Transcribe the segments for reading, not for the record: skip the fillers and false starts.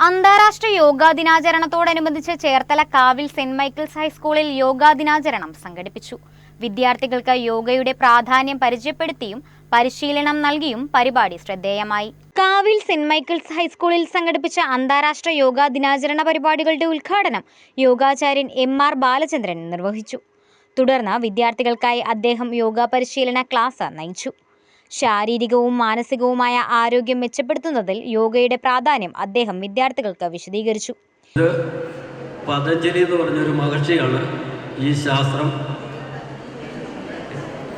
അന്താരാഷ്ട്ര യോഗാ ദിനാചരണത്തോടനുബന്ധിച്ച് ചേർത്തല കാവിൽ saint Michael's ഹൈസ്കൂളിൽ യോഗാ ദിനാചരണം സംഘടിപ്പിച്ചു. വിദ്യാർത്ഥികൾക്ക് യോഗയുടെ പ്രാധാന്യം പരിചയപ്പെടുത്തിയും പരിശീലനം നൽകിയും പരിപാടി ശ്രദ്ധേയമായി. കാവിൽ സെന്റ് മൈക്കിൾസ് ഹൈസ്കൂളിൽ സംഘടിപ്പിച്ച അന്താരാഷ്ട്ര യോഗാ ദിനാചരണ പരിപാടികളുടെ ഉദ്ഘാടനം യോഗാചാര്യൻ എം.ആർ. ബാലചന്ദ്രൻ നിർവഹിച്ചു. തുടർന്ന് വിദ്യാർത്ഥികൾക്കായി അദ്ദേഹം യോഗാ പരിശീലന ക്ലാസ് നയിച്ചു. ശാരീരികവും മാനസികവുമായ ആരോഗ്യം മെച്ചപ്പെടുത്തുന്നതിൽ യോഗയുടെ പ്രാധാന്യം അദ്ദേഹം വിദ്യാർത്ഥികൾക്ക് വിശദീകരിച്ചു. ഇത് പതഞ്ജലി എന്ന് പറഞ്ഞൊരു മഹർഷിയാണ് ഈ ശാസ്ത്രം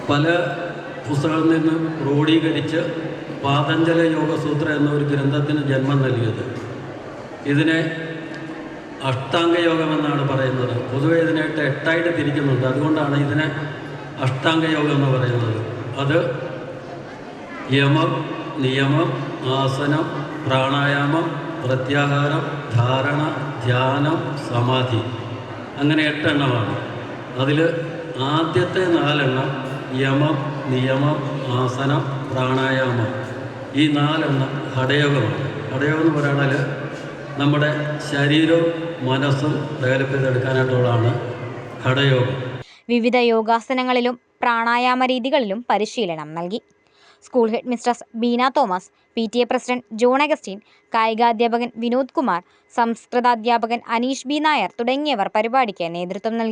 പല പുസ്തകങ്ങളിൽ നിന്ന് ക്രോഡീകരിച്ച് പാതഞ്ജല യോഗസൂത്ര എന്ന ഒരു ഗ്രന്ഥത്തിന് ജന്മം നൽകിയത്. ഇതിനെ അഷ്ടാംഗയോഗം എന്നാണ് പറയുന്നത്. പൊതുവെ ഇതിനായിട്ട് 8ആയിട്ട് തിരിക്കുന്നുണ്ട്. അതുകൊണ്ടാണ് ഇതിനെ അഷ്ടാംഗയോഗം എന്ന് പറയുന്നത്. അത് യമം, നിയമം, ആസനം, പ്രാണായാമം, പ്രത്യാഹാരം, ധാരണ, ധ്യാനം, സമാധി, അങ്ങനെ 8 എണ്ണമാണ്. അതിൽ ആദ്യത്തെ 4 എണ്ണം യമം, നിയമം, ആസനം, പ്രാണായാമം, ഈ 4 എണ്ണം ഹഠയോഗമാണ്. ഹഠയോഗം എന്ന് പറയുന്നത് നമ്മുടെ ശരീരവും മനസ്സും ഡെവലപ്പ് ചെയ്തെടുക്കാനായിട്ടുള്ളതാണ് ഹഠയോഗം. വിവിധ യോഗാസനങ്ങളിലും പ്രാണായാമ രീതികളിലും പരിശീലനം നൽകി. School head mistress Beena Thomas, PTA president John Augustine, കായികാധ്യാപകൻ വിനോദ് കുമാർ, സംസ്കൃതാധ്യാപകൻ അനീഷ് ബി നായർ തുടങ്ങിയവർ പരിപാടിക്ക് നേതൃത്വം നൽകി.